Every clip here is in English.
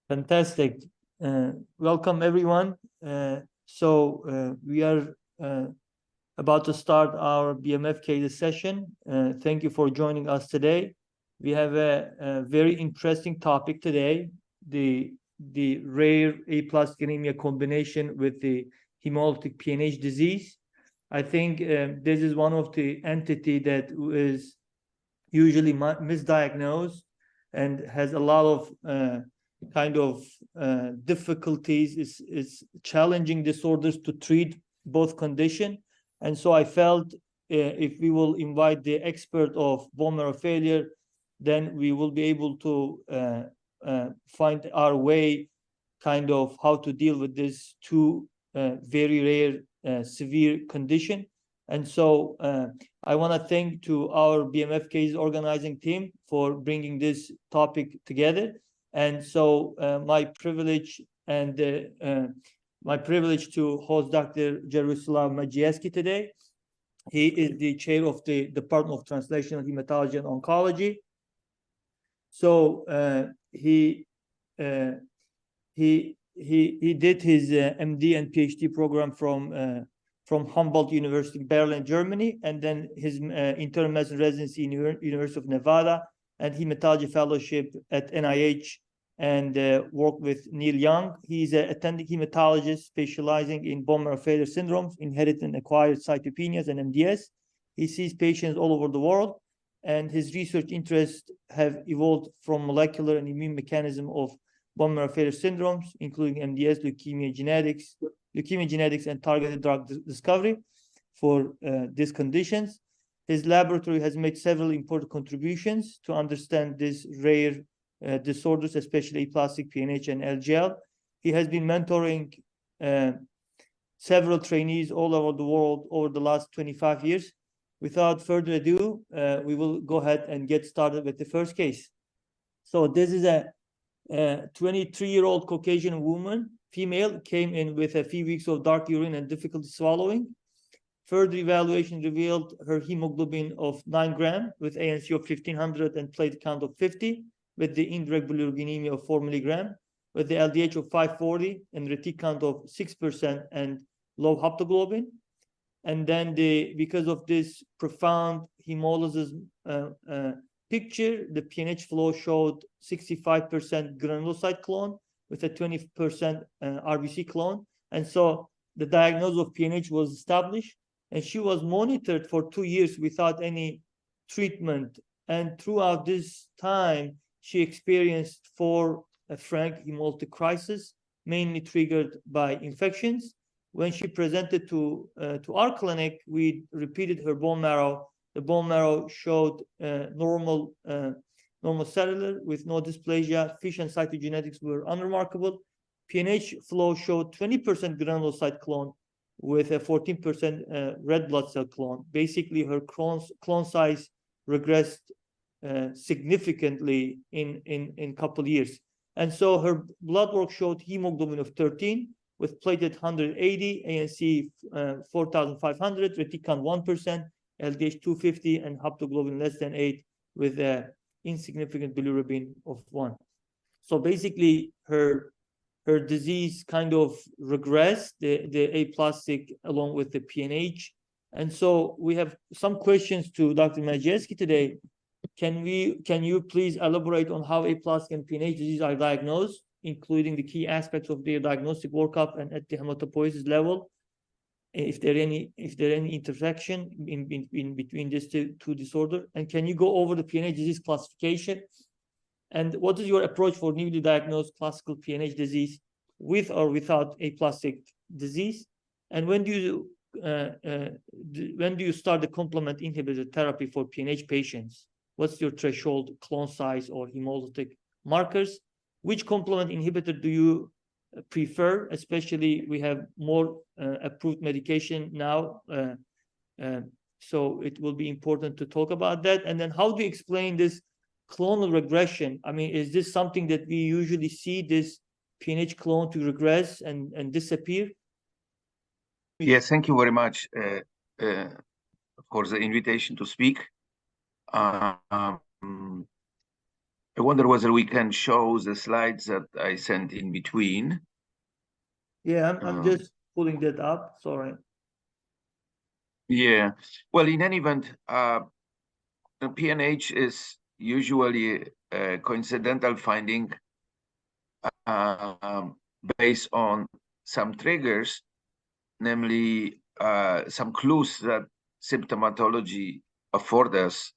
Fantastic. Welcome, everyone. We are about to start our BMF cases session. Thank you for joining us today. We have a very interesting topic today, the rare aplastic anemia combination with the hemolytic PNH disease. I think this is one of the entity that is usually misdiagnosed and has a lot of difficulties, is challenging disorders to treat both condition. And so I felt if we will invite the expert of bone marrow failure, then we will be able to find our way how to deal with this two very rare severe condition. And so I want to thank to our BMF case organizing team for bringing this topic together. And so my privilege to host Dr. Jaroslaw Maciejewski today. He is the chair of the Department of Translational Hematology and Oncology. So he did his MD and PhD program from Humboldt University, Berlin, Germany, and then his internal medicine residency in University of Nevada, and hematology fellowship at NIH, and worked with Neil Young. He's an attending hematologist specializing in bone marrow failure syndromes, inherited and acquired cytopenias, and MDS. He sees patients all over the world, and his research interests have evolved from molecular and immune mechanism of bone marrow failure syndromes, including MDS, leukemia genetics, and targeted drug discovery for these conditions. His laboratory has made several important contributions to understand these rare disorders, especially aplastic PNH and LGL. He has been mentoring several trainees all over the world over the last 25 years. Without further ado, we will go ahead and get started with the first case. So this is a 23-year-old Caucasian woman, female, came in with a few weeks of dark urine and difficulty swallowing. Further evaluation revealed her hemoglobin of 9 grams with ANC of 1500 and platelet count of 50, with the indirect bilirubinemia of 4 milligram, with the LDH of 540 and retic count of 6% and low haptoglobin. And then because of this profound hemolysis picture, the PNH flow showed 65% granulocyte clone with a 20% RBC clone. And so the diagnosis of PNH was established, and she was monitored for 2 years without any treatment. And throughout this time, she experienced 4 frank hemolytic crises, mainly triggered by infections. When she presented to our clinic, we repeated her bone marrow. The bone marrow showed normal cellular with no dysplasia. FISH and cytogenetics were unremarkable. PNH flow showed 20% granulocyte clone with a 14% red blood cell clone. Basically, her clone size regressed significantly in couple years. And so her blood work showed hemoglobin of 13 with platelet 180, ANC 4,500, retic count 1%, LDH 250, and haptoglobin less than 8 with a insignificant bilirubin of 1. So basically, her disease regressed, the aplastic along with the PNH. And so we have some questions to Dr. Maciejewski today. Can you please elaborate on how aplastic and PNH disease are diagnosed, including the key aspects of their diagnostic workup and at the hematopoiesis level? If there any intersection in between these two disorders, and can you go over the PNH disease classification? And what is your approach for newly diagnosed classical PNH disease with or without aplastic disease? And when do you start the complement inhibitor therapy for PNH patients? What's your threshold clone size or hemolytic markers? Which complement inhibitor do you prefer? Especially, we have more approved medication now, so it will be important to talk about that. And then, how do you explain this clonal regression? I mean, is this something that we usually see, this PNH clone to regress and disappear? Yes, thank you very much for the invitation to speak. I wonder whether we can show the slides that I sent in between. Yeah, I'm just pulling that up. Sorry. Yeah. Well, in any event, the PNH is usually a coincidental finding based on some triggers, namely some clues that symptomatology afford us.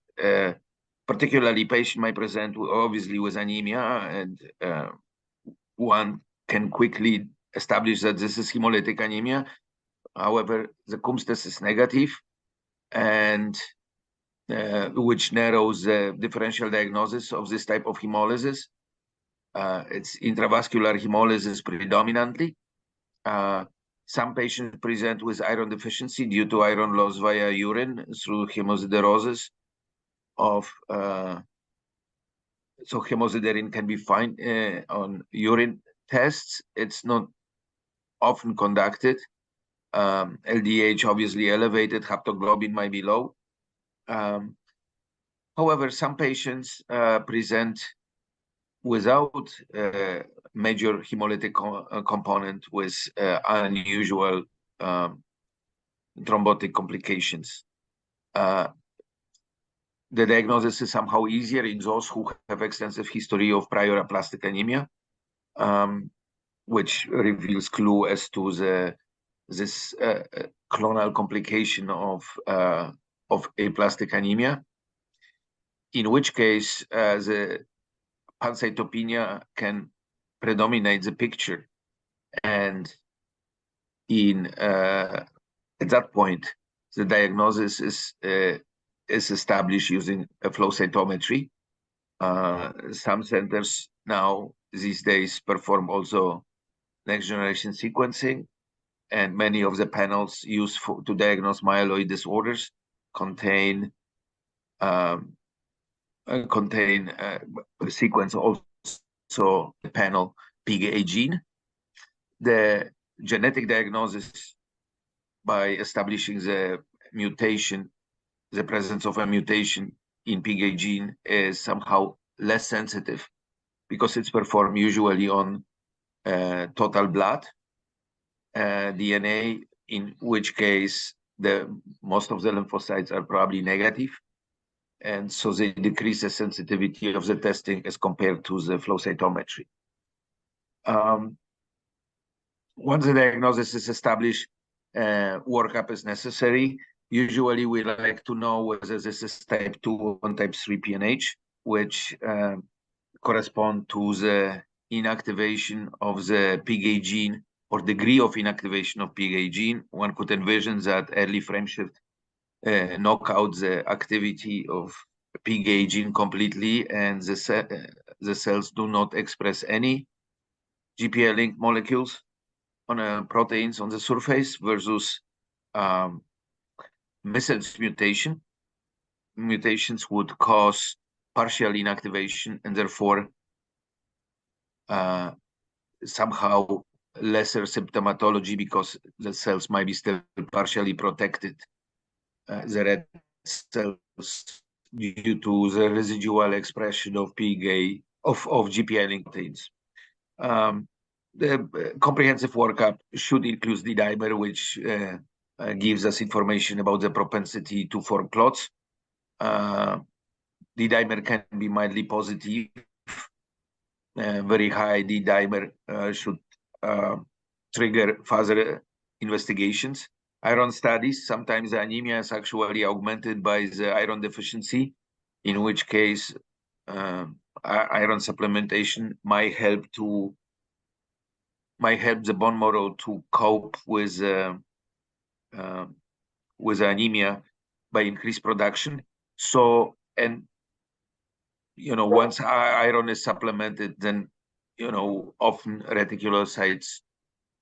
Particularly, patient might present obviously with anemia, and one can quickly establish that this is hemolytic anemia. However, the Coombs test is negative, and which narrows the differential diagnosis of this type of hemolysis. It's intravascular hemolysis predominantly. Some patients present with iron deficiency due to iron loss via urine through hemosiderosis of so hemosiderin can be found on urine tests. It's not often conducted. LDH obviously elevated, haptoglobin might be low. However, some patients present without major hemolytic component with unusual thrombotic complications. The diagnosis is somehow easier in those who have extensive history of prior aplastic anemia, which reveals clue as to this clonal complication of aplastic anemia, in which case the pancytopenia can predominate the picture, and at that point the diagnosis is established using a flow cytometry. Some centers now these days perform also next generation sequencing, and many of the panels used to diagnose myeloid disorders contain sequence also the panel PGA gene. The genetic diagnosis by establishing the mutation, the presence of a mutation in PGA gene, is somehow less sensitive because it's performed usually on total blood DNA, in which case most of the lymphocytes are probably negative, and so they decrease the sensitivity of the testing as compared to the flow cytometry. Once the diagnosis is established, workup is necessary. Usually we like to know whether this is type 2 or type 3 PNH, which correspond to the inactivation of the PGA gene or degree of inactivation of PGA gene. One could envision that early frameshift knock out the activity of PGA gene completely, and the cells do not express any GPA-linked molecules on proteins on the surface, versus missense mutations would cause partial inactivation and therefore somehow lesser symptomatology because the cells might be still partially protected, the red cells, due to the residual expression of PGA of GPA-linked proteins. The comprehensive workup should include the dimer, which gives us information about the propensity to form clots. The dimer can be mildly positive. Very high D dimer should trigger further investigations. Iron studies, sometimes the anemia is actually augmented by the iron deficiency, in which case iron supplementation might help the bone marrow to cope with anemia by increased production. So, and once iron is supplemented, then often reticulocytes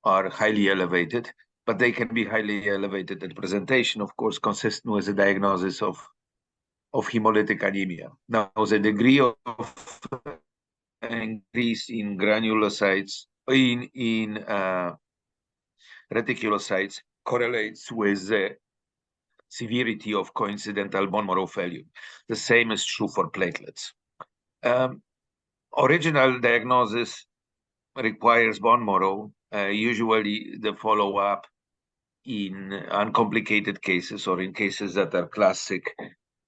are highly elevated, but they can be highly elevated at presentation, of course, consistent with the diagnosis of hemolytic anemia. Now, the degree of increase in granulocytes in reticulocytes correlates with the severity of coincidental bone marrow failure. The same is true for platelets. Original diagnosis requires bone marrow. Usually the follow-up in uncomplicated cases or in cases that are classic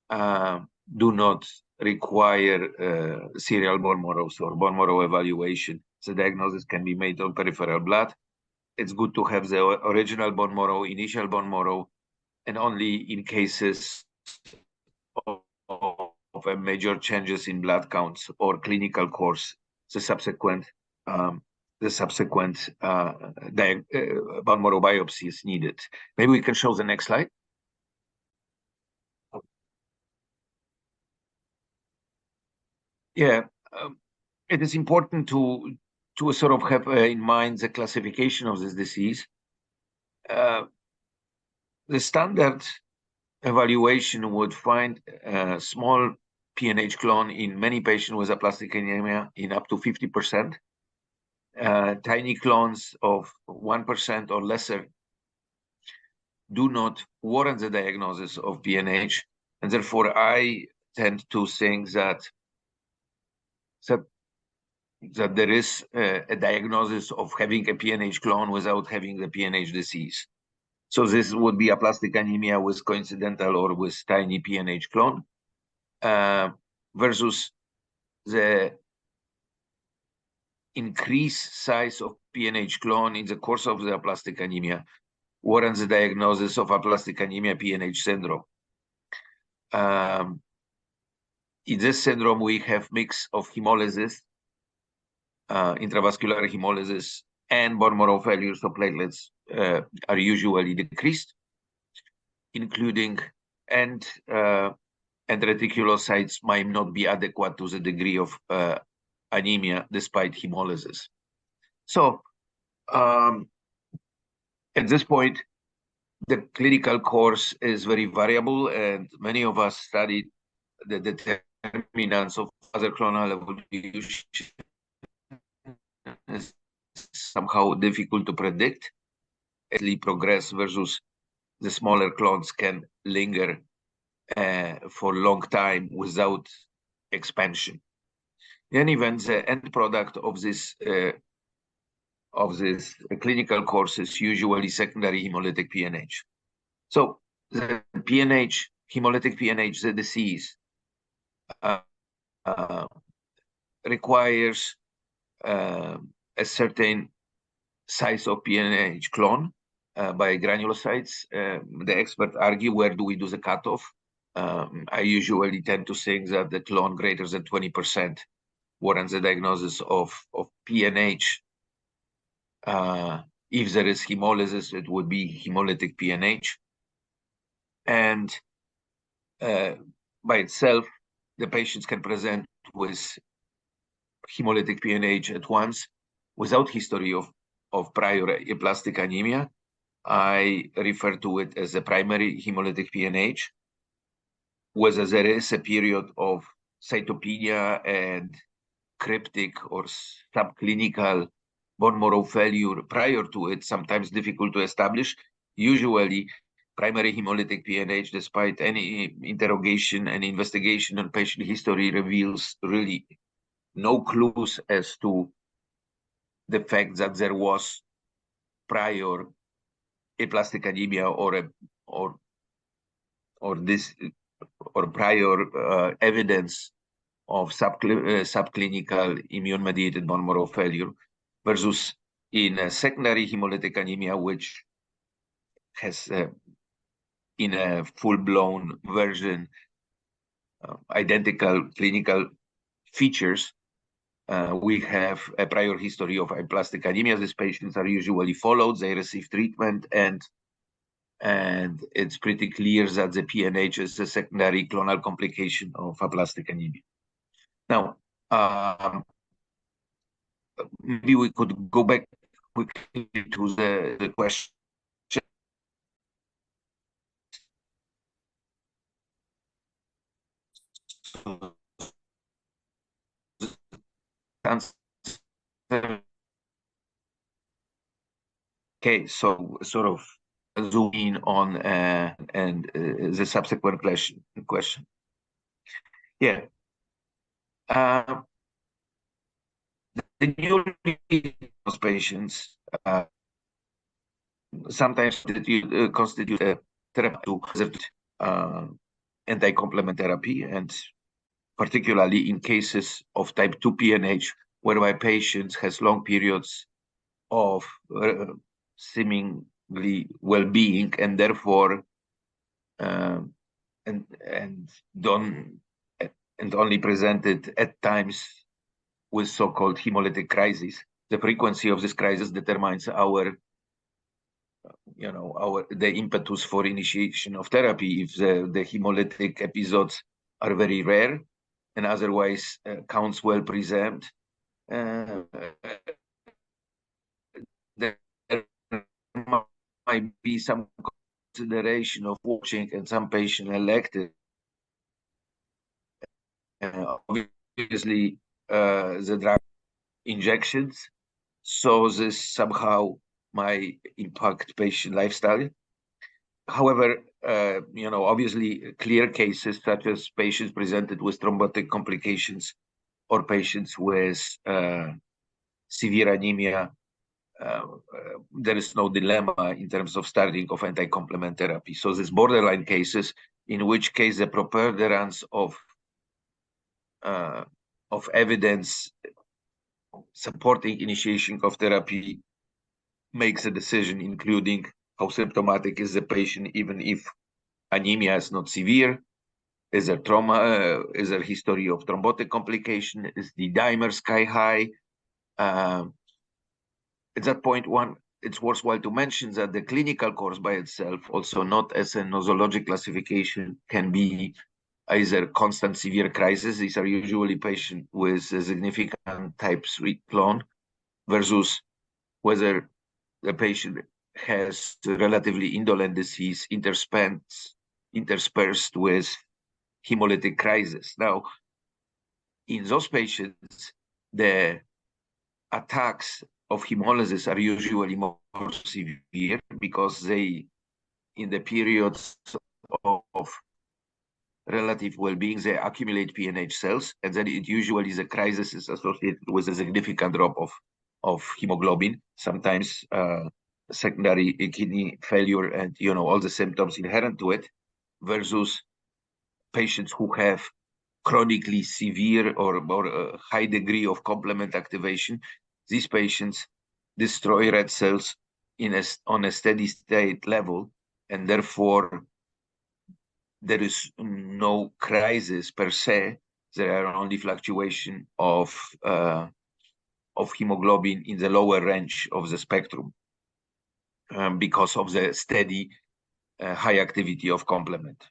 do not require serial bone marrows or bone marrow evaluation. The diagnosis can be made on peripheral blood. It's good to have the original bone marrow, initial bone marrow, and only in cases of major changes in blood counts or clinical course, the subsequent bone marrow biopsy is needed. Maybe we can show the next slide. Yeah, it is important to sort of have in mind the classification of this disease. The standard evaluation would find a small PNH clone in many patients with aplastic anemia in up to 50%. Tiny clones of 1% or lesser do not warrant the diagnosis of PNH, and therefore I tend to think that there is a diagnosis of having a PNH clone without having the PNH disease. So this would be aplastic anemia with coincidental or with tiny PNH clone versus the increased size of PNH clone in the course of the aplastic anemia warrants the diagnosis of aplastic anemia PNH syndrome. In this syndrome, we have mix of hemolysis, intravascular hemolysis, and bone marrow failure, so platelets are usually decreased, including and reticulocytes might not be adequate to the degree of anemia despite hemolysis. So at this point, the clinical course is very variable, and many of us studied the determinants of other clonal evolution. Is somehow difficult to predict as they progress versus the smaller clones can linger for a long time without expansion. In any event, the end product of this clinical course is usually secondary hemolytic PNH. So the PNH, hemolytic PNH, the disease requires a certain size of PNH clone by granulocytes. The experts argue, where do we do the cutoff? I usually tend to think that the clone greater than 20% warrants the diagnosis of PNH. If there is hemolysis, it would be hemolytic PNH. And by itself, the patients can present with hemolytic PNH at once without history of prior aplastic anemia. I refer to it as a primary hemolytic PNH, whether there is a period of cytopenia and cryptic or subclinical bone marrow failure prior to it, sometimes difficult to establish. Usually, primary hemolytic PNH, despite any interrogation and investigation on patient history, reveals really no clues as to the fact that there was prior aplastic anemia or prior evidence of subclinical immune-mediated bone marrow failure, versus in a secondary hemolytic anemia, which has in a full-blown version identical clinical features. We have a prior history of aplastic anemia. These patients are usually followed, they receive treatment, and it's pretty clear that the PNH is a secondary clonal complication of aplastic anemia. Now, maybe we could go back quickly to the question. Okay, so sort of zoom in on the subsequent question. Yeah. the newly diagnosed patients sometimes constitute a therapy to anti-complement therapy, and particularly in cases of type 2 PNH, whereby patients has long periods of seemingly well-being and therefore and only presented at times with so-called hemolytic crisis. The frequency of this crisis determines the impetus for initiation of therapy. If the hemolytic episodes are very rare and otherwise counts well preserved, there might be some consideration of watching, and some patient elected obviously the drug injections, so this somehow might impact patient lifestyle. However, obviously clear cases such as patients presented with thrombotic complications or patients with severe anemia, there is no dilemma in terms of starting of anti-complement therapy. So these borderline cases, in which case the preponderance of evidence supporting initiation of therapy makes a decision, including how symptomatic is the patient, even if anemia is not severe. Is there trauma? Is there history of thrombotic complication? Is the dimer sky high? At that point, it's worthwhile to mention that the clinical course by itself, also not as a nosologic classification, can be either constant severe crisis. These are usually patients with a significant type 3 clone, versus whether the patient has relatively indolent disease interspersed with hemolytic crisis. Now, in those patients, the attacks of hemolysis are usually more severe because they, in the periods of relative well-being, they accumulate PNH cells, and then it usually the crisis is associated with a significant drop of hemoglobin, sometimes secondary kidney failure, and all the symptoms inherent to it, versus patients who have chronically severe or a high degree of complement activation. These patients destroy red cells on a steady state level, and therefore there is no crisis per se. There are only fluctuation of hemoglobin in the lower range of the spectrum because of the steady high activity of complement.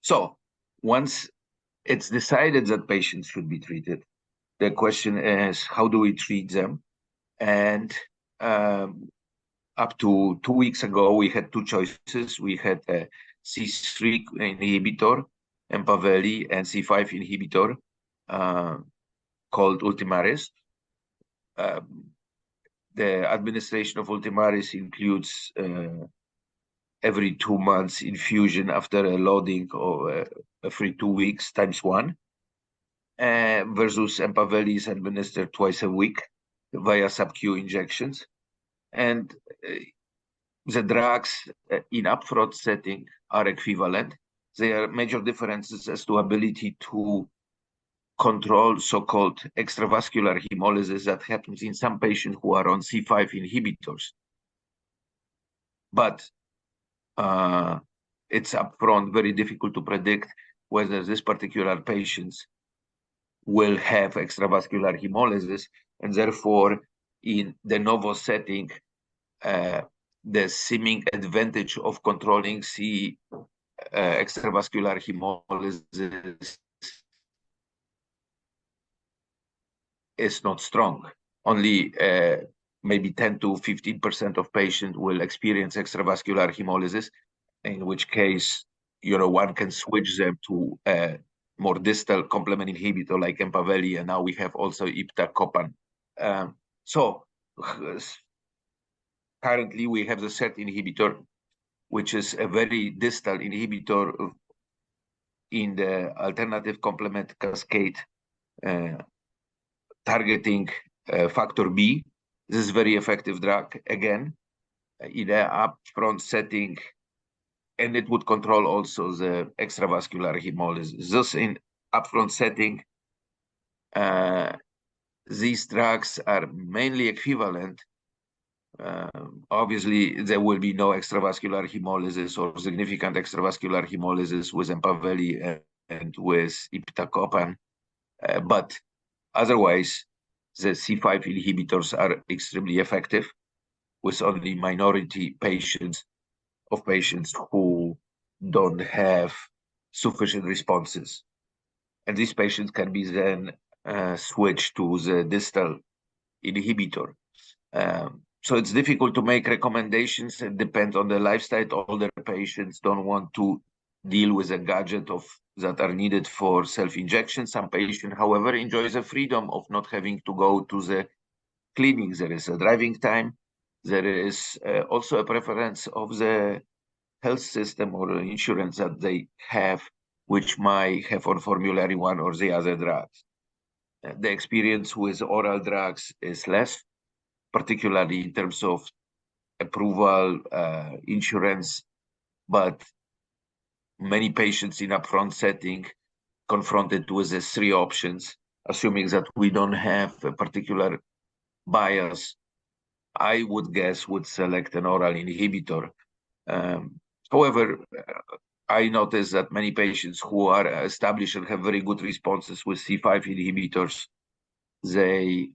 So once it's decided that patients should be treated, the question is, how do we treat them? And up to 2 weeks ago, we had two choices. We had a C3 inhibitor, Empaveli, and C5 inhibitor called Ultimaris. The administration of Ultimaris includes every 2 months infusion after a loading of every 2 weeks times 1, versus Empaveli is administered twice a week via sub-Q injections. And the drugs in upfront setting are equivalent. There are major differences as to ability to control so-called extravascular hemolysis that happens in some patients who are on C5 inhibitors. But it's upfront very difficult to predict whether this particular patients will have extravascular hemolysis, and therefore in the novo setting, the seeming advantage of controlling extravascular hemolysis is not strong. Only maybe 10 to 15% of patients will experience extravascular hemolysis, in which case, one can switch them to a more distal complement inhibitor like Empaveli, and now we have also iptacopan. So currently we have the SERT inhibitor, which is a very distal inhibitor in the alternative complement cascade, targeting factor B. This is very effective drug, again, in an upfront setting, and it would control also the extravascular hemolysis. Thus, in upfront setting, these drugs are mainly equivalent. Obviously, there will be no extravascular hemolysis or significant extravascular hemolysis with Empaveli and with iptacopan, but otherwise, the C5 inhibitors are extremely effective, with only minority patients who don't have sufficient responses. And these patients can be then switched to the distal inhibitor. So it's difficult to make recommendations. It depends on the lifestyle. Older patients don't want to deal with a gadget that are needed for self-injection. Some patient, however, enjoys the freedom of not having to go to the clinic. There is a driving time. There is also a preference of the health system or insurance that they have, which might have on formulary one or the other drugs. The experience with oral drugs is less, particularly in terms of approval, insurance, but many patients in upfront setting confronted with the three options, assuming that we don't have a particular bias, I would guess would select an oral inhibitor. However, I noticed that many patients who are established and have very good responses with C5 inhibitors, they,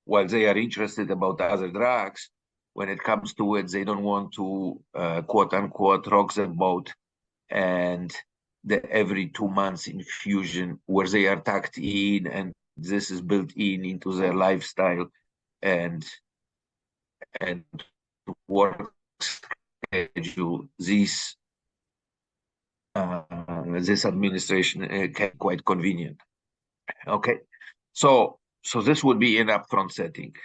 while they are interested about other drugs, when it comes to it, they don't want to quote unquote rock the boat and the every 2 months infusion where they are tucked in, and this is built into their lifestyle and work schedule. This administration can be quite convenient. Okay, so this would be an upfront setting.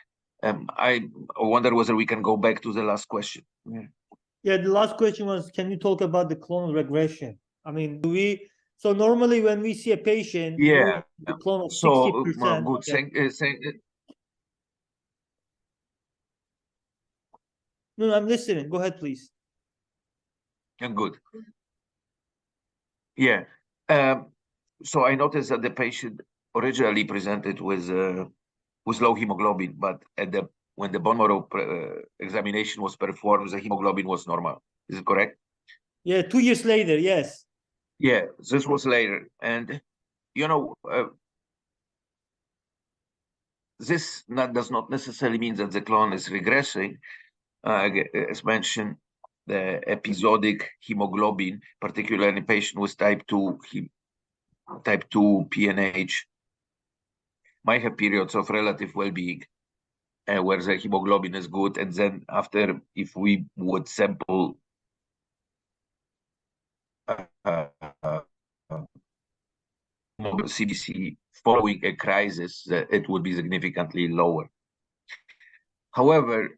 I wonder whether we can go back to the last question. Yeah, the last question was, can you talk about the clonal regression? I mean, so normally when we see a patient, Yeah, the clone of so 60%. good. No, I'm listening. Go ahead, please. Good. Yeah. So I noticed that the patient originally presented with low hemoglobin, but when the bone marrow examination was performed, the hemoglobin was normal. Is it correct? Yeah, 2 years later, yes. Yeah, this was later, and this does not necessarily mean that the clone is regressing. As mentioned, the episodic hemoglobin, particularly in patient with type 2 PNH, might have periods of relative well-being where the hemoglobin is good, and then after, if we would sample CBC following a crisis, it would be significantly lower. However,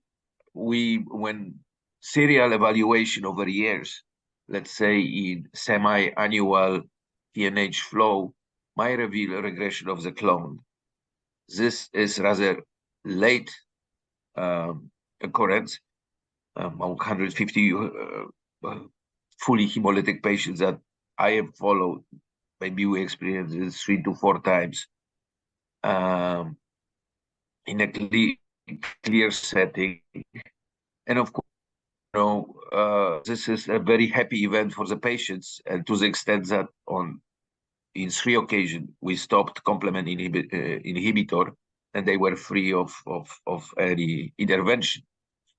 when serial evaluation over years, let's say in semi-annual PNH flow, might reveal a regression of the clone. This is rather late occurrence. 150 fully hemolytic patients that I have followed, maybe we experienced this 3 to 4 times in a clear setting. And of course, this is a very happy event for the patients, and to the extent that in 3 occasions we stopped complement inhibitor, and they were free of any intervention.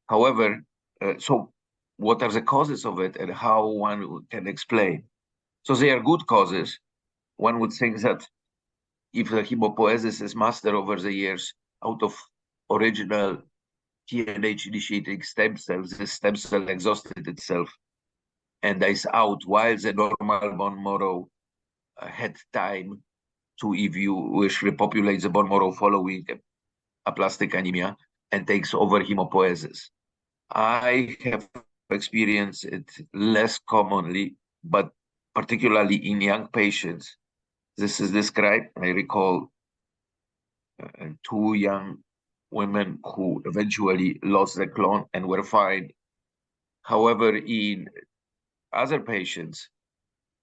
However, so what are the causes of it and how one can explain? So they are good causes. One would think that if the hemopoiesis is mastered over the years out of original PNH initiating stem cells, the stem cell exhausted itself and is out, while the normal bone marrow had time to, if you wish, repopulate the bone marrow following aplastic anemia and takes over hemopoiesis. I have experienced it less commonly, but particularly in young patients. This is described, I recall, two young women who eventually lost the clone and were fine. However, in other patients,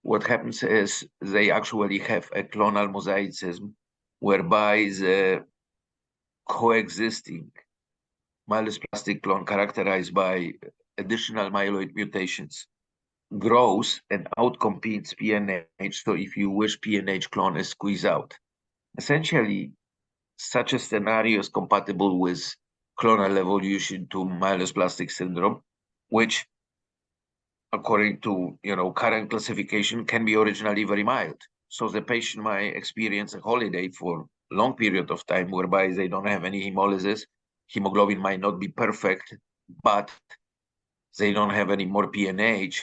what happens is they actually have a clonal mosaicism whereby the coexisting myelodysplastic clone characterized by additional myeloid mutations grows and outcompetes PNH. So if you wish, PNH clone is squeezed out. Essentially, such a scenario is compatible with clonal evolution to myelodysplastic syndrome, which, according to current classification, can be originally very mild. So the patient might experience a holiday for a long period of time whereby they don't have any hemolysis. Hemoglobin might not be perfect, but they don't have any more PNH.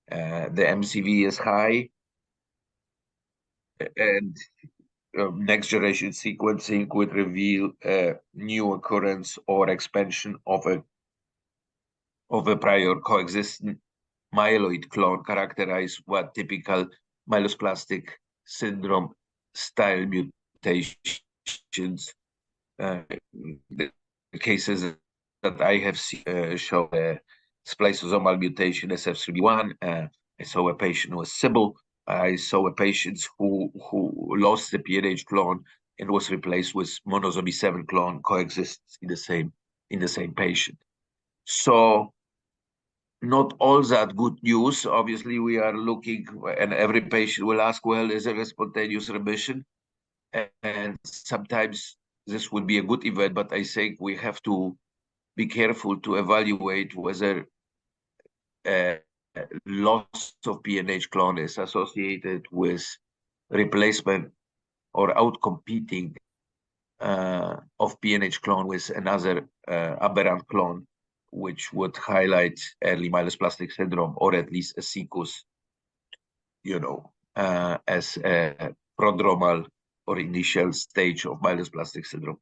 The MCV is high, and next generation sequencing would reveal a new occurrence or expansion of a prior coexistent myeloid clone characterized what typical myelodysplastic syndrome style mutations. The cases that I have seen show a spliceosomal mutation SF3B1. I saw a patient with Sybil. I saw a patient who lost the PNH clone and was replaced with monosomy 7 clone coexists in the same patient. So not all that good news. Obviously, we are looking, and every patient will ask, well, is there a spontaneous remission? And sometimes this would be a good event, but I think we have to be careful to evaluate whether loss of PNH clone is associated with replacement or outcompeting of PNH clone with another aberrant clone, which would highlight early myelodysplastic syndrome, or at least a SICUS, as a prodromal or initial stage of myelodysplastic syndrome.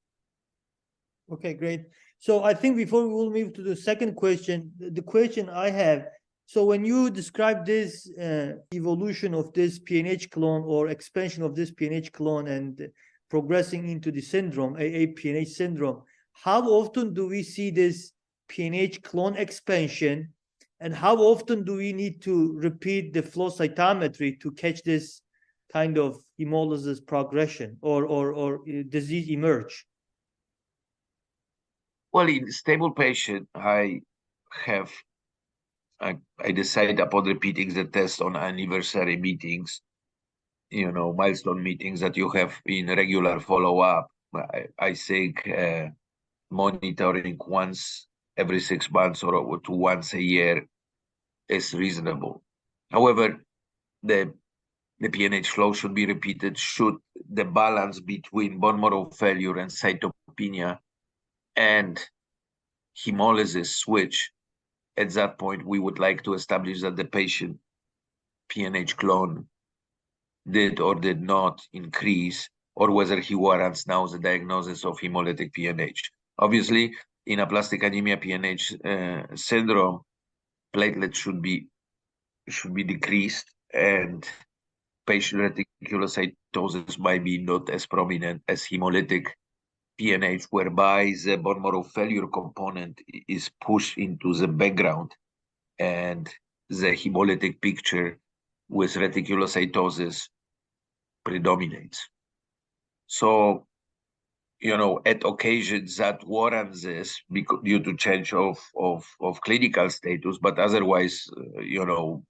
Okay, great. So I think before we will move to the second question, the question I have, so when you describe this evolution of this PNH clone or expansion of this PNH clone and progressing into the syndrome, AA-PNH syndrome, how often do we see this PNH clone expansion, and how often do we need to repeat the flow cytometry to catch this kind of hemolysis progression or disease emerge? Well, in stable patient, I decide upon repeating the test on anniversary meetings, milestone meetings that you have in regular follow-up. I think monitoring once every 6 months or to once a year is reasonable. However, the PNH flow should be repeated should the balance between bone marrow failure and cytopenia and hemolysis switch. At that point, we would like to establish that the patient PNH clone did or did not increase, or whether he warrants now the diagnosis of hemolytic PNH. Obviously, in aplastic anemia PNH syndrome, platelets should be decreased, and patient reticulocytosis might be not as prominent as hemolytic PNH, whereby the bone marrow failure component is pushed into the background, and the hemolytic picture with reticulocytosis predominates. So, at occasions that warrants this due to change of clinical status, but otherwise,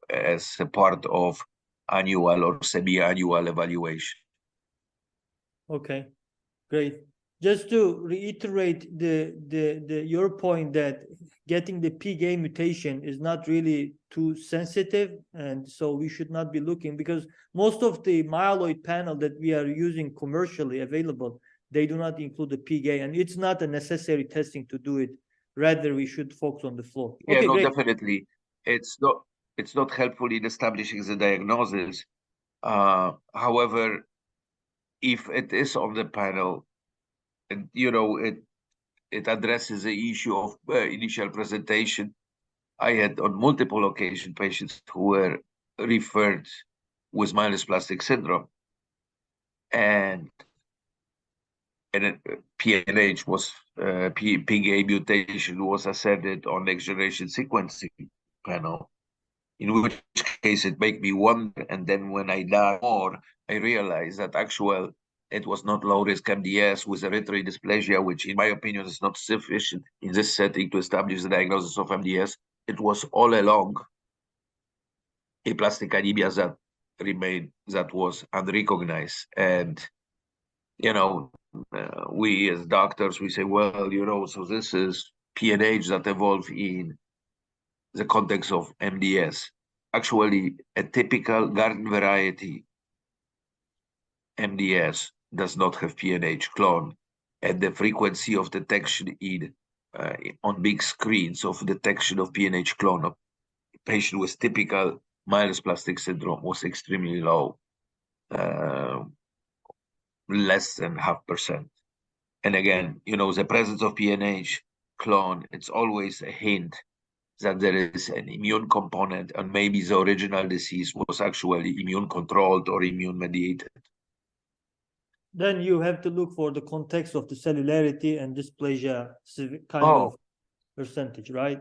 as a part of annual or semi-annual evaluation. Okay, great. Just to reiterate your point that getting the PGA mutation is not really too sensitive, and so we should not be looking, because most of the myeloid panel that we are using commercially available, they do not include the PGA, and it's not a necessary testing to do it. Rather, we should focus on the flow. Yeah, okay, no, great. Definitely. It's not helpful in establishing the diagnosis. However, if it is on the panel, and it addresses the issue of initial presentation. I had on multiple occasions patients who were referred with myelodysplastic syndrome, and PNH was PGA mutation was asserted on next generation sequencing panel, in which case it made me wonder. And then when I dug more, I realized that it was not low risk MDS with erythroid dysplasia, which in my opinion is not sufficient in this setting to establish the diagnosis of MDS. It was all along aplastic anemia that was unrecognized. And we as doctors, we say, well, so this is PNH that evolved in the context of MDS. Actually, a typical garden variety MDS does not have PNH clone, and the frequency of detection on big screens of detection of PNH clone of patient with typical myelodysplastic syndrome was extremely low, less than 0.5%. And again, the presence of PNH clone, it's always a hint that there is an immune component, and maybe the original disease was actually immune controlled or immune mediated. Then you have to look for the context of the cellularity and dysplasia of percentage, right?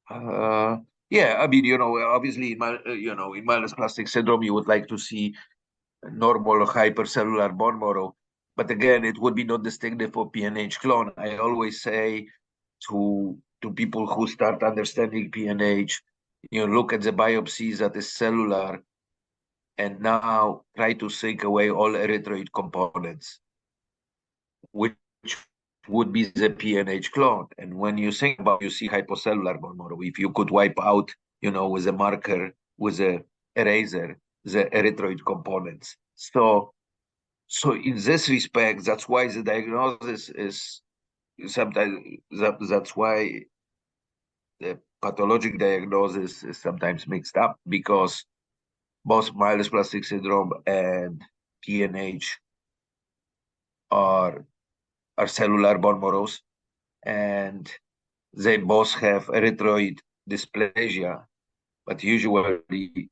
Yeah, I mean, obviously in myelodysplastic syndrome, you would like to see normal hypercellular bone marrow, but again, it would be not distinctive for PNH clone. I always say to people who start understanding PNH, look at the biopsies that is cellular, and now try to take away all erythroid components, which would be the PNH clone. And when you think about, you see hypocellular bone marrow, if you could wipe out, with a marker, with a eraser, the erythroid components. So in this respect, that's why the diagnosis is sometimes, that's why the pathologic diagnosis is sometimes mixed up, because both myelodysplastic syndrome and PNH are cellular bone marrows, and they both have erythroid dysplasia, but usually,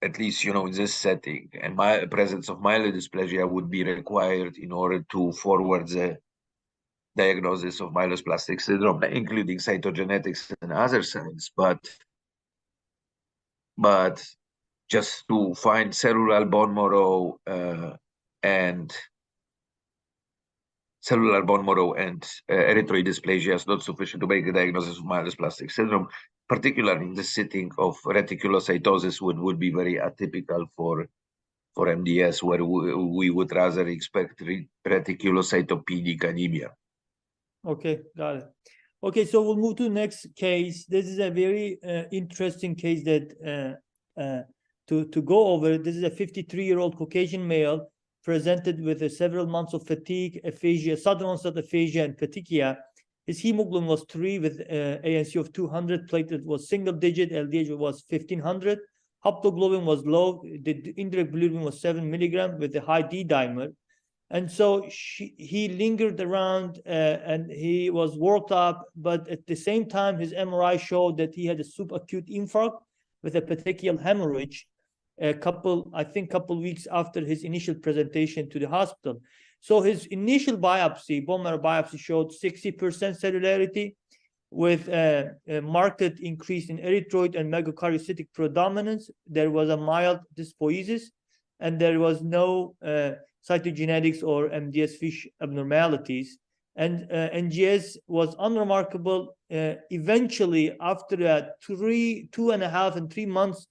at least in this setting, and presence of myelodysplasia would be required in order to forward the diagnosis of myelodysplastic syndrome, including cytogenetics and other signs. But just to find cellular bone marrow and erythroid dysplasia is not sufficient to make a diagnosis of myelodysplastic syndrome, particularly in the setting of reticulocytosis, would be very atypical for MDS, where we would rather expect reticulocytopenic anemia. Okay, got it. Okay, so we'll move to the next case. This is a very interesting case that to go over. This is a 53-year-old Caucasian male presented with several months of fatigue, aphasia, sudden onset aphasia, and petechia. His hemoglobin was 3 with ANC of 200, platelet was single digit, LDH was 1500, haptoglobin was low, the indirect bilirubin was 7 milligram with a high D dimer. And so he lingered around and he was worked up, but at the same time, his MRI showed that he had a subacute infarct with a petechial hemorrhage a couple weeks after his initial presentation to the hospital. So his initial biopsy, bone marrow biopsy, showed 60% cellularity with a marked increase in erythroid and megakaryocytic predominance. There was a mild dyspoesis, and there was no cytogenetics or MDS fish abnormalities. And NGS was unremarkable. Eventually, after a 2.5 and 3 months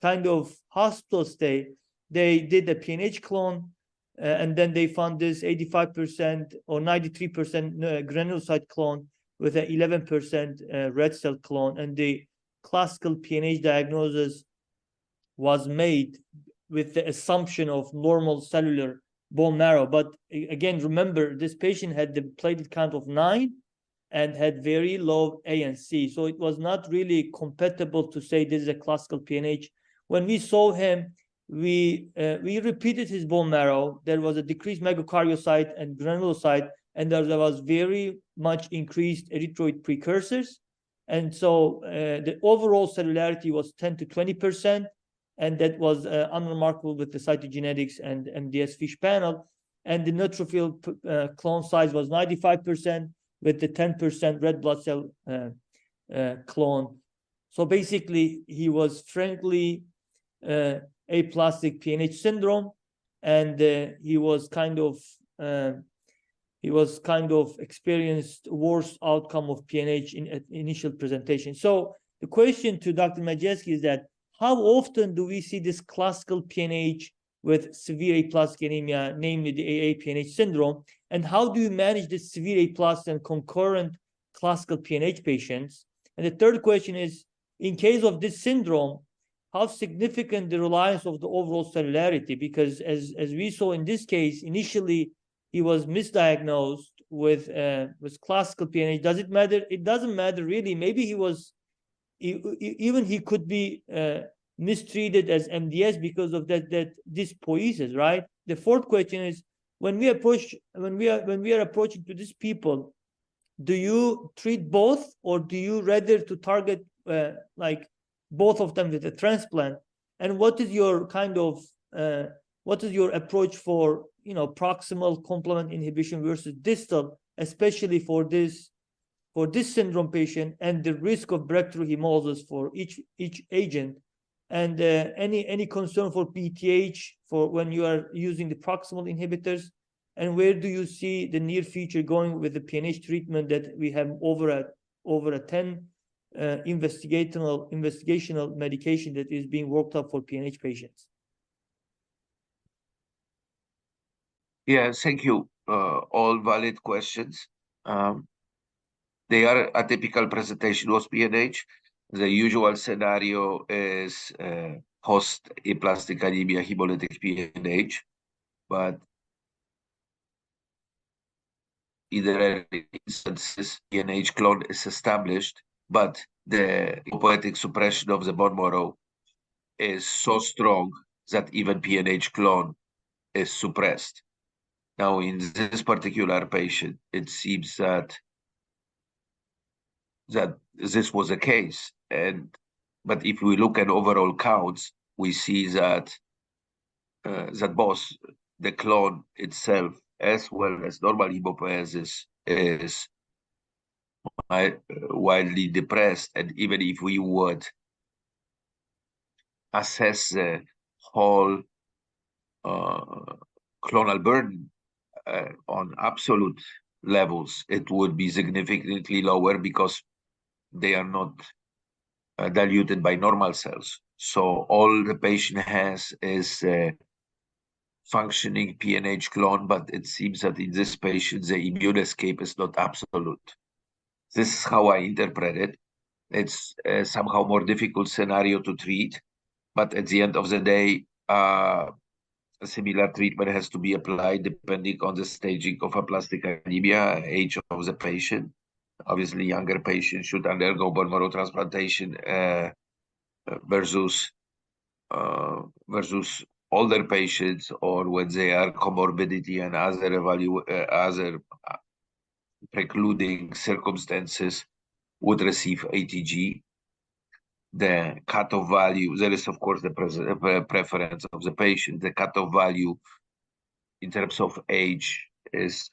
kind of hospital stay, they did a PNH clone, and then they found this 85% or 93% granulocyte clone with an 11% red cell clone, and the classical PNH diagnosis was made with the assumption of normal cellular bone marrow. But again, remember, this patient had the platelet count of 9 and had very low ANC, so it was not really compatible to say this is a classical PNH. When we saw him, we repeated his bone marrow. There was a decreased megakaryocyte and granulocyte, and there was very much increased erythroid precursors. And so the overall cellularity was 10 to 20%. and that was unremarkable with the cytogenetics and MDS fish panel. And the neutrophil clone size was 95% with the 10% red blood cell clone. So basically, he was frankly aplastic PNH syndrome, and he was kind of experienced worse outcome of PNH in initial presentation. So the question to Dr. Maciejewski is that how often do we see this classical PNH with severe aplastic anemia, namely the AA-PNH syndrome, and how do you manage this severe aplastic and concurrent classical PNH patients? And the third question is, in case of this syndrome, how significant the reliance of the overall cellularity? Because as we saw in this case, initially he was misdiagnosed with classical PNH. Does it matter? It doesn't matter really. Maybe he could be mistreated as MDS because of that dyspoiesis, right? The fourth question is, when we are approaching to these people, do you treat both, or do you rather to target like both of them with a transplant? And what is your approach for proximal complement inhibition versus distal, especially for this syndrome patient, and the risk of breakthrough hemolysis for each agent? And any concern for PTH for when you are using the proximal inhibitors? And where do you see the near future going with the PNH treatment that we have over a 10 investigational medication that is being worked up for PNH patients? Yeah, thank you. All valid questions. They are a typical presentation of PNH. The usual scenario is post-aplastic anemia hemolytic PNH, but in rare instances, PNH clone is established, but the hematopoietic suppression of the bone marrow is so strong that even PNH clone is suppressed. Now, in this particular patient, it seems that this was the case. But if we look at overall counts, we see that both the clone itself as well as normal hematopoiesis is wildly depressed. And even if we would assess the whole clonal burden on absolute levels, it would be significantly lower because they are not diluted by normal cells. So all the patient has is functioning PNH clone, but it seems that in this patient, the immune escape is not absolute. This is how I interpret it. It's somehow more difficult scenario to treat, but at the end of the day, a similar treatment has to be applied depending on the staging of aplastic anemia, age of the patient. Obviously, younger patients should undergo bone marrow transplantation versus older patients, or when they are comorbidity and other precluding circumstances would receive ATG. The cutoff value, there is of course the preference of the patient. The cutoff value in terms of age is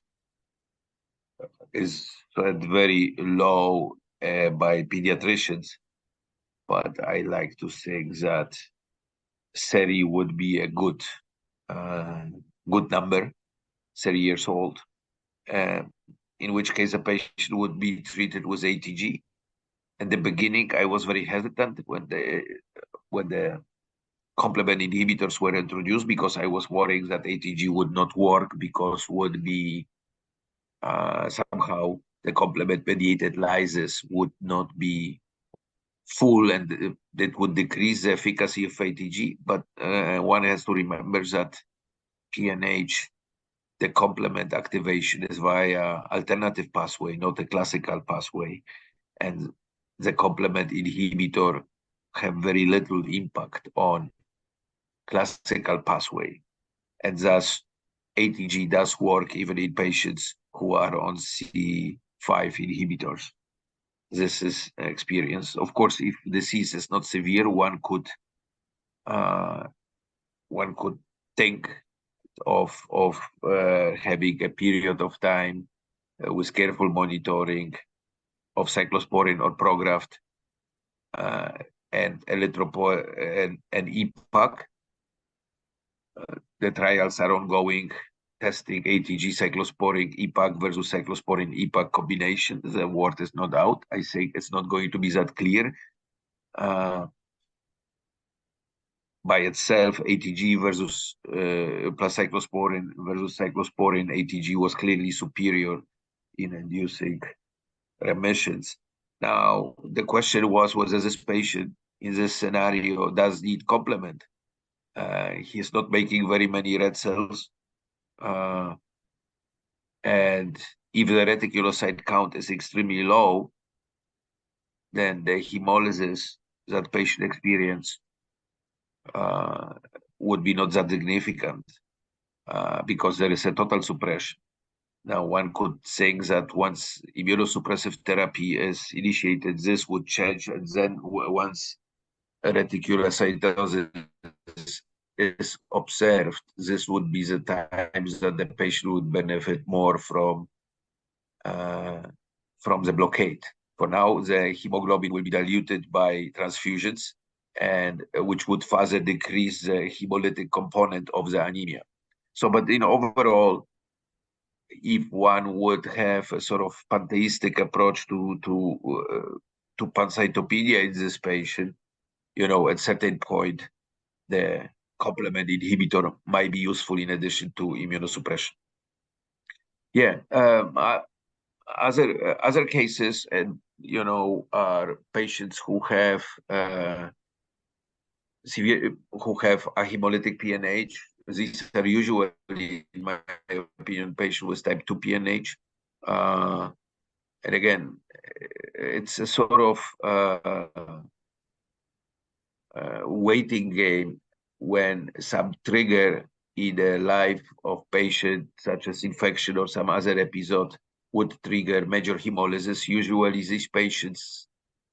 set very low by pediatricians, but I like to think that 30 would be a good number, 30 years old, in which case a patient would be treated with ATG. In the beginning, I was very hesitant when the complement inhibitors were introduced, because I was worrying that ATG would not work because would be somehow the complement-mediated lysis would not be full, and that would decrease the efficacy of ATG. But one has to remember that PNH, the complement activation is via alternative pathway, not a classical pathway, and the complement inhibitor have very little impact on classical pathway, and thus ATG does work even in patients who are on C5 inhibitors. This is experience. Of course, if disease is not severe, one could one could think of having a period of time with careful monitoring of cyclosporin or Prograft and erythropoietin and EPOC. The trials are ongoing, testing ATG, cyclosporin, EPOC versus cyclosporin, EPOC combination. The word is not out. I think it's not going to be that clear. By itself, ATG versus plus cyclosporin versus cyclosporin, ATG was clearly superior in inducing remissions. Now, the question was whether this patient in this scenario does need complement. He's not making very many red cells. And if the reticulocyte count is extremely low, then the hemolysis that patient experienced would be not that significant because there is a total suppression. Now, one could think that once immunosuppressive therapy is initiated, this would change, and then once reticulocytosis is observed, this would be the times that the patient would benefit more from the blockade. For now, the hemoglobin will be diluted by transfusions, and which would further decrease the hemolytic component of the anemia. So, but in overall, if one would have a sort of pantheistic approach to pancytopenia in this patient, at certain point, the complement inhibitor might be useful in addition to immunosuppression. Yeah, other cases, and are patients who have who have a hemolytic PNH. These are usually, in my opinion, patients with type 2 PNH. And again, it's a sort of waiting game when some trigger in the life of patient, such as infection or some other episode, would trigger major hemolysis. Usually these patients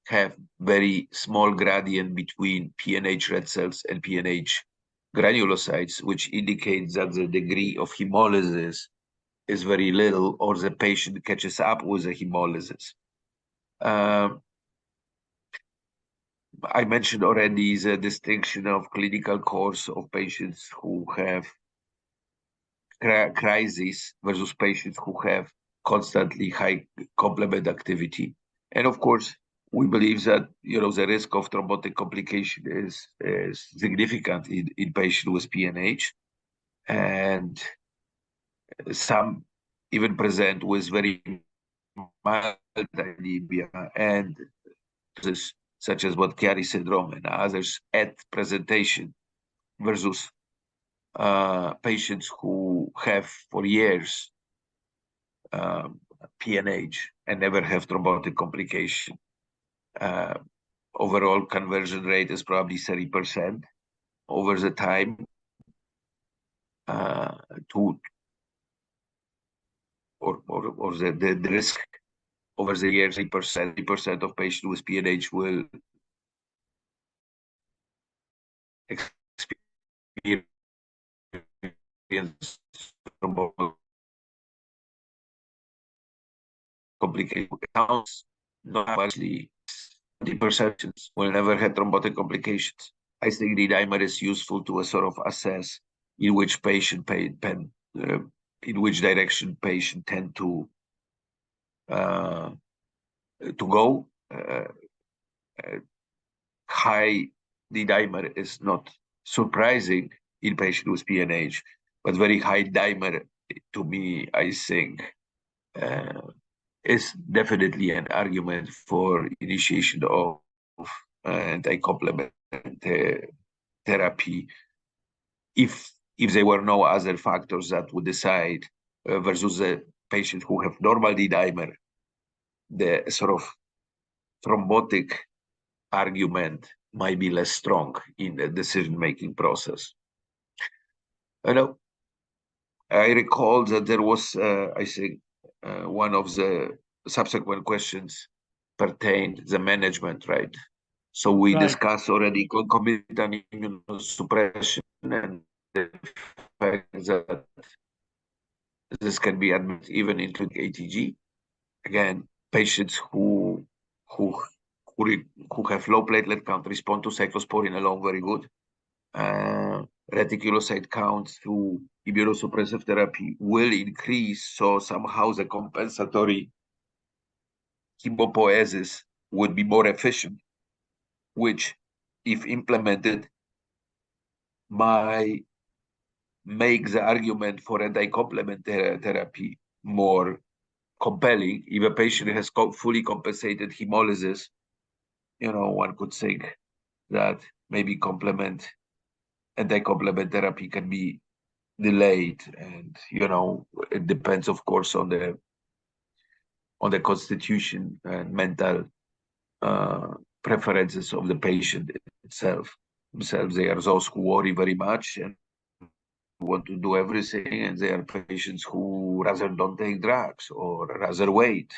have very small gradient between PNH red cells and PNH granulocytes, which indicates that the degree of hemolysis is very little, or the patient catches up with the hemolysis. I mentioned already the distinction of clinical course of patients who have crisis versus patients who have constantly high complement activity. And of course, we believe that the risk of thrombotic complication is significant in patients with PNH, and some even present with very mild anemia and this, such as what Chiari syndrome and others at presentation, versus patients who have for years PNH and never have thrombotic complication. Overall conversion rate is probably 30% over the time or the risk over the years. 30% of patients with PNH will experience thrombotic complications. Not actually, 20% will never have thrombotic complications. I think the dimer is useful to sort of assess in which patient in which direction patient tend to go. High D-dimer is not surprising in patients with PNH, but very high dimer, to me, I think, is definitely an argument for initiation of anti-complement therapy if there were no other factors that would decide versus the patient who have normal D-dimer. The sort of thrombotic argument might be less strong in the decision-making process. I recall that there was, I think, one of the subsequent questions pertained the management, right? So we Right. discussed already concomitant immunosuppression and the fact that this can be admitted even including ATG. Again, patients who have low platelet count respond to cyclosporine alone very good. Reticulocyte count through immunosuppressive therapy will increase, so somehow the compensatory chemopoiesis would be more efficient, which, if implemented, might make the argument for anti-complement therapy more compelling. If a patient has fully compensated hemolysis, one could think that maybe anti-complement therapy can be delayed, and it depends, of course, on the constitution and mental preferences of the patient itself. Themselves, they are those who worry very much and want to do everything, and they are patients who rather don't take drugs or rather wait,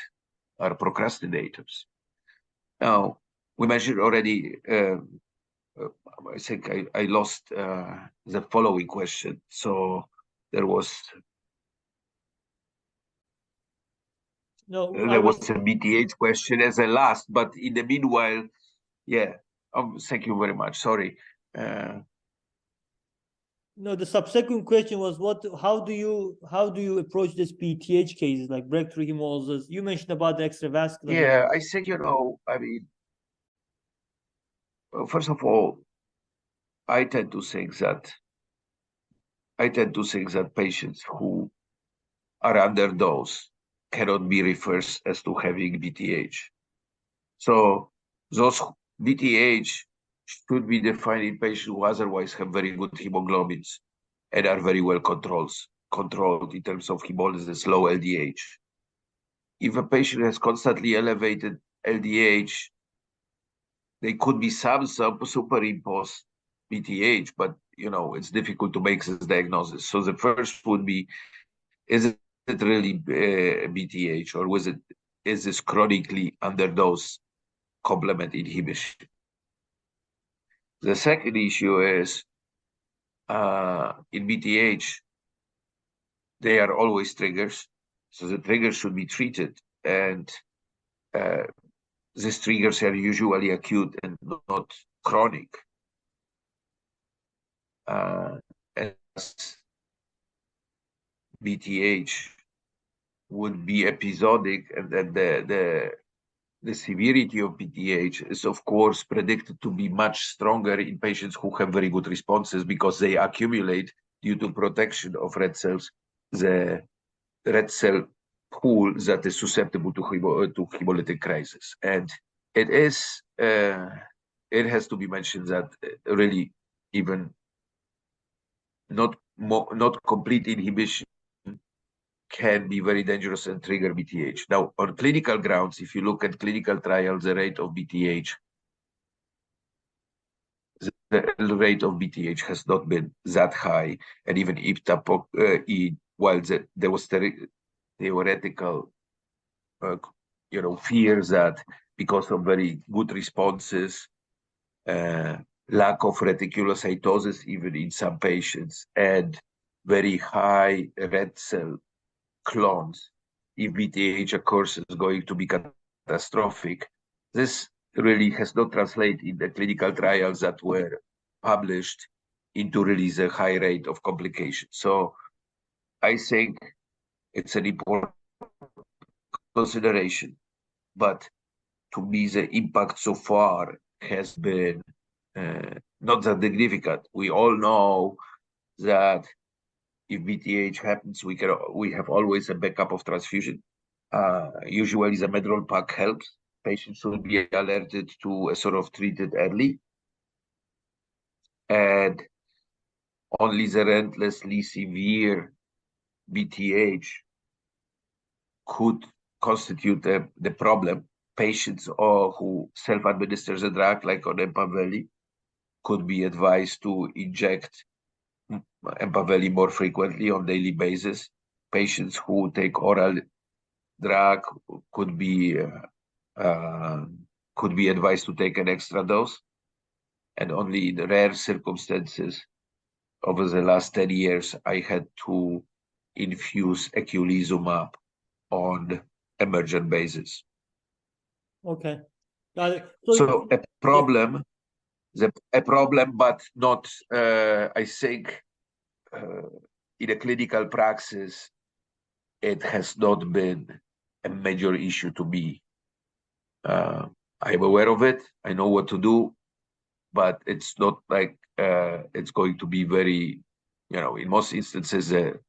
are procrastinators. Now, we mentioned already, I think I lost the following question. So there was No, there was a BTH question as a last, but in the meanwhile, yeah. Thank you very much. Sorry. No, the subsequent question was how do you approach this PTH cases like breakthrough hemolysis? You mentioned about the extravascular. Yeah, I think, I mean, first of all, I tend to think that patients who are underdosed cannot be referred as to having BTH. So those BTH should be defined in patients who otherwise have very good hemoglobins and are very well controlled in terms of hemolysis, low LDH. If a patient has constantly elevated LDH, they could be some superimposed BTH, but it's difficult to make this diagnosis. So the first would be, is it really BTH, or is this chronically underdosed complement inhibition? The second issue is in BTH, they are always triggers, so the triggers should be treated, and these triggers are usually acute and not chronic. As BTH would be episodic, and then the severity of BTH is, of course, predicted to be much stronger in patients who have very good responses because they accumulate due to protection of red cells, the red cell pool that is susceptible to hemolytic crisis. And it has to be mentioned that really even not complete inhibition can be very dangerous and trigger BTH. Now, on clinical grounds, if you look at clinical trials, the rate of BTH has not been that high, and even while there was theoretical, fears that because of very good responses, lack of reticulocytosis, even in some patients, and very high red cell clones, if BTH occurs, is going to be catastrophic. This really has not translated in the clinical trials that were published into really the high rate of complications. So I think it's an important consideration, but to me, the impact so far has been not that significant. We all know that if BTH happens, we have always a backup of transfusion. Usually the Medrol pack helps. Patients should be alerted to a sort of treated early. And only the relentlessly severe BTH could constitute the problem. Patients who self-administer the drug, like on Empaveli, could be advised to inject Empaveli more frequently on daily basis. Patients who take oral drug could be could be advised to take an extra dose. And only in rare circumstances over the last 10 years, I had to infuse eculizumab on emergent basis. Okay. Got it. So a problem, but not, I think, in a clinical praxis, it has not been a major issue to me. I'm aware of it. I know what to do, but it's not like it's going to be very, in most instances, the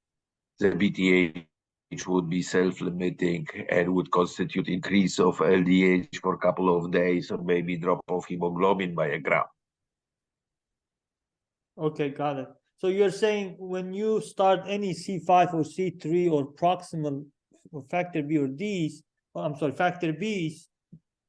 BTH would be self-limiting and would constitute increase of LDH for a couple of days or maybe drop of hemoglobin by a gram. Okay, got it. So you're saying when you start any C5 or C3 or proximal or factor B or D's, factor B's,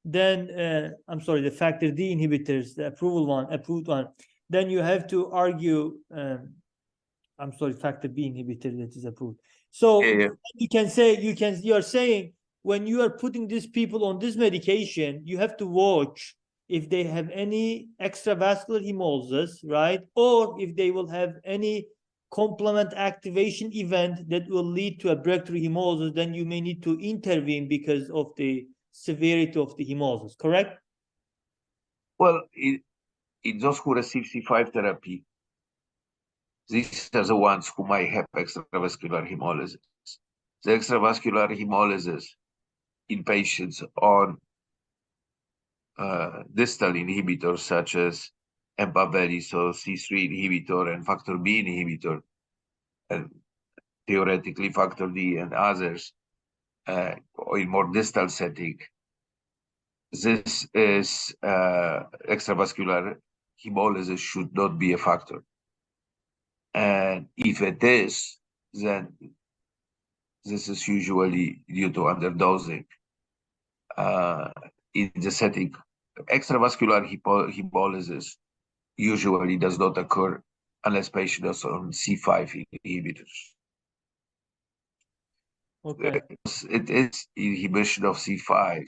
then the factor D inhibitors, the approved one, then you have to argue, factor B inhibitor that is approved. So you're saying when you are putting these people on this medication, you have to watch if they have any extravascular hemolysis, right? Or if they will have any complement activation event that will lead to a breakthrough hemolysis, then you may need to intervene because of the severity of the hemolysis, correct? Well, in those who receive C5 therapy, these are the ones who might have extravascular hemolysis. The extravascular hemolysis in patients on distal inhibitors such as Empaveli, so C3 inhibitor and factor B inhibitor, and theoretically factor D and others, or in more distal setting, this is extravascular hemolysis should not be a factor. And if it is, then this is usually due to underdosing. In the setting, extravascular hemolysis usually does not occur unless patient is on C5 inhibitors. Okay. It is inhibition of C5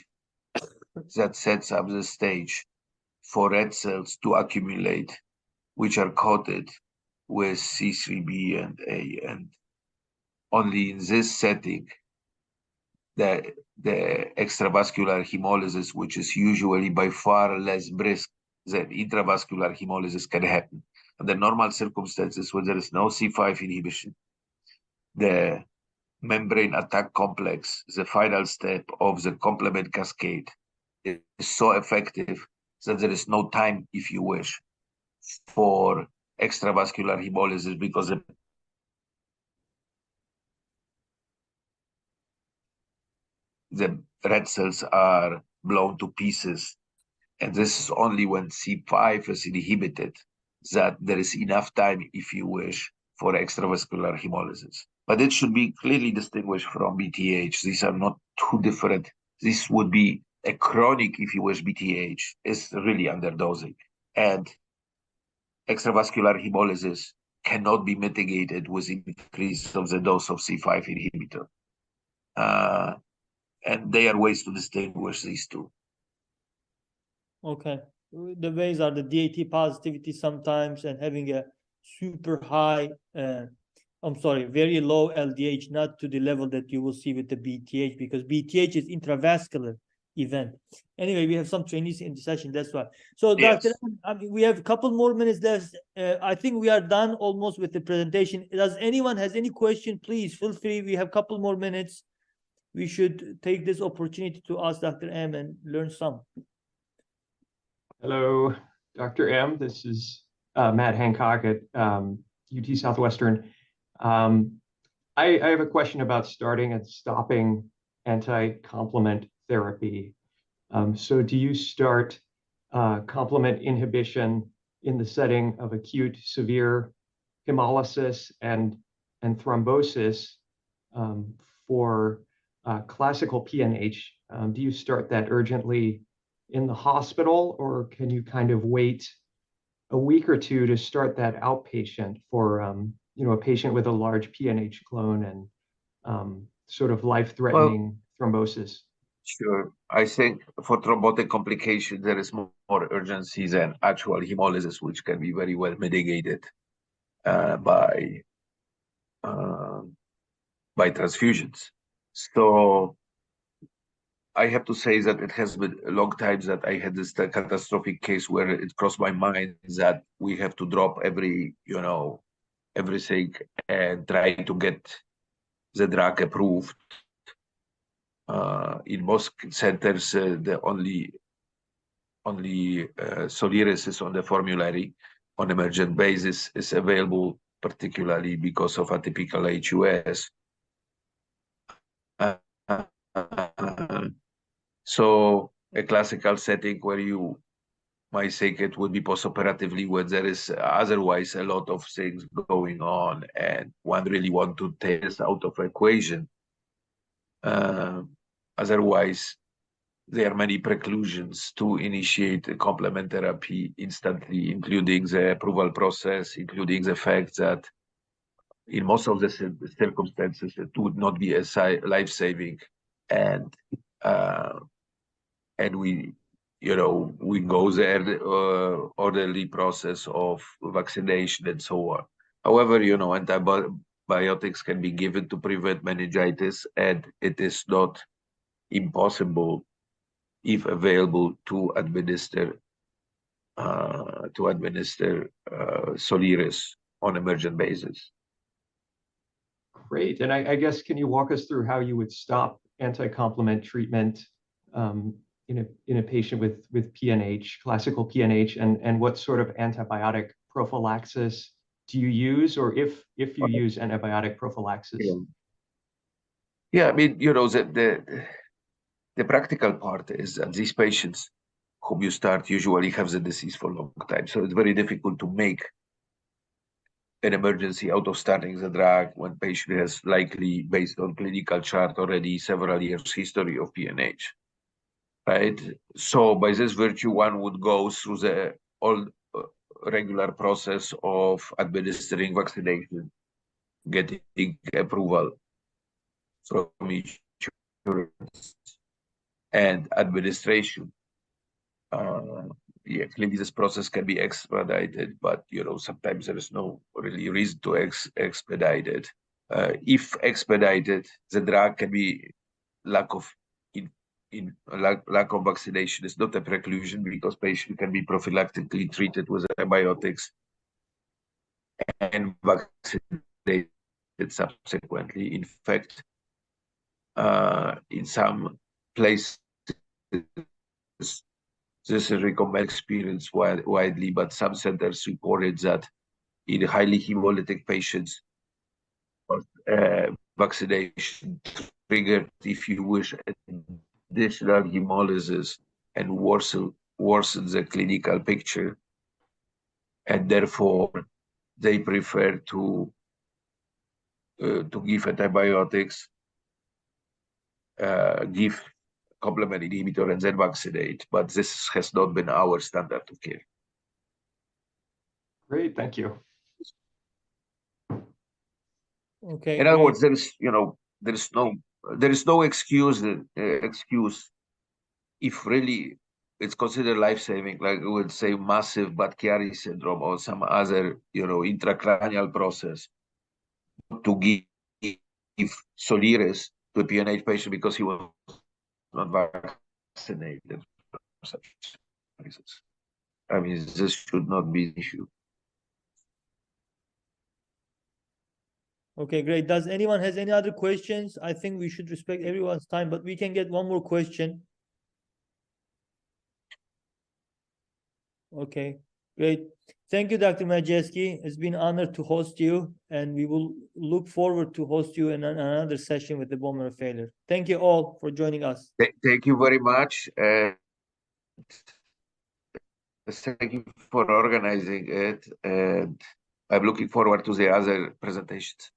that sets up the stage for red cells to accumulate, which are coated with C3b and A. And only in this setting, the extravascular hemolysis, which is usually by far less brisk than intravascular hemolysis, can happen. Under normal circumstances, when there is no C5 inhibition, the membrane attack complex, the final step of the complement cascade, is so effective that there is no time, if you wish, for extravascular hemolysis because the red cells are blown to pieces. And this is only when C5 is inhibited that there is enough time, if you wish, for extravascular hemolysis. But it should be clearly distinguished from BTH. These are not two different. This would be a chronic, if you wish, BTH is really underdosing. And extravascular hemolysis cannot be mitigated with increase of the dose of C5 inhibitor. And there are ways to distinguish these two. Okay. The ways are the DAT positivity sometimes and having a super high, very low LDH, not to the level that you will see with the BTH, because BTH is intravascular event. Anyway, we have some trainees in the session, that's why. So, Yes. Dr. We have a couple more minutes left. I think we are done almost with the presentation. Does anyone has any question? Please feel free. We have a couple more minutes. We should take this opportunity to ask Dr. M and learn some. Hello, Dr. M. This is Matt Hancock at UT Southwestern. I have a question about starting and stopping anti-complement therapy. So do you start complement inhibition in the setting of acute severe hemolysis and thrombosis for classical PNH? Do you start that urgently in the hospital, or can you kind of wait a week or two to start that outpatient for a patient with a large PNH clone and sort of life-threatening thrombosis? Sure. I think for thrombotic complications, there is more urgency than actual hemolysis, which can be very well mitigated by transfusions. So I have to say that it has been a long time that I had this catastrophic case where it crossed my mind that we have to drop everything and try to get the drug approved. In most centers, the only Soliris is on the formulary on emergent basis is available, particularly because of atypical HUS. So a classical setting where you might think it would be postoperatively where there is otherwise a lot of things going on and one really want to take this out of equation. Otherwise, there are many preclusions to initiate a complement therapy instantly, including the approval process, including the fact that in most of the circumstances, it would not be a life-saving, and we go there orderly process of vaccination and so on. However, antibiotics can be given to prevent meningitis, and it is not impossible, if available, to administer Soliris on emergent basis. Great. And I guess, can you walk us through how you would stop anti-complement treatment in a patient with PNH, classical PNH, and what sort of antibiotic prophylaxis do you use, or if you use antibiotic prophylaxis? Yeah, I mean, the practical part is that these patients whom you start usually have the disease for a long time. So it's very difficult to make an emergency out of starting the drug when patient has likely, based on clinical chart, already several years history of PNH, right? So by this virtue, one would go through the old regular process of administering vaccination, getting approval from insurance, and administration. Clearly this process can be expedited, but sometimes there is no really reason to expedite it. If expedited, the drug can be lack of vaccination is not a preclusion, because patient can be prophylactically treated with antibiotics and vaccinated subsequently. In fact, in some places, this is recommended experience widely, but some centers reported that in highly hemolytic patients, vaccination triggered, if you wish, additional hemolysis and worsen the clinical picture, and therefore they prefer to give antibiotics, give complement inhibitor, and then vaccinate. But this has not been our standard of care. Great, thank you. Okay. In other words, there is no excuse if really it's considered life-saving, like we would say massive Budd-Chiari syndrome or some other intracranial process, to give Soliris to a PNH patient because he was not vaccinated. I mean, this should not be an issue. Okay, great. Does anyone has any other questions? I think we should respect everyone's time, but we can get one more question. Okay, great. Thank you, Dr. Maciejewski. It's been an honor to host you, and we will look forward to host you in another session with the bone marrow failure. Thank you all for joining us. Thank you very much. Thank you for organizing it, and I'm looking forward to the other presentations.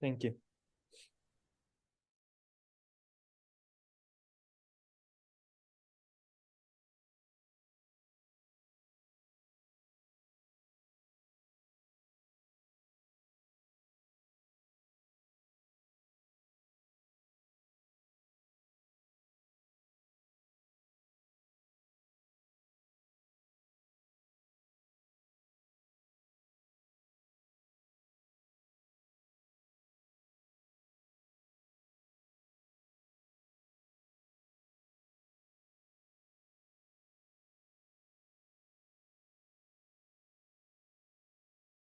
Thank you.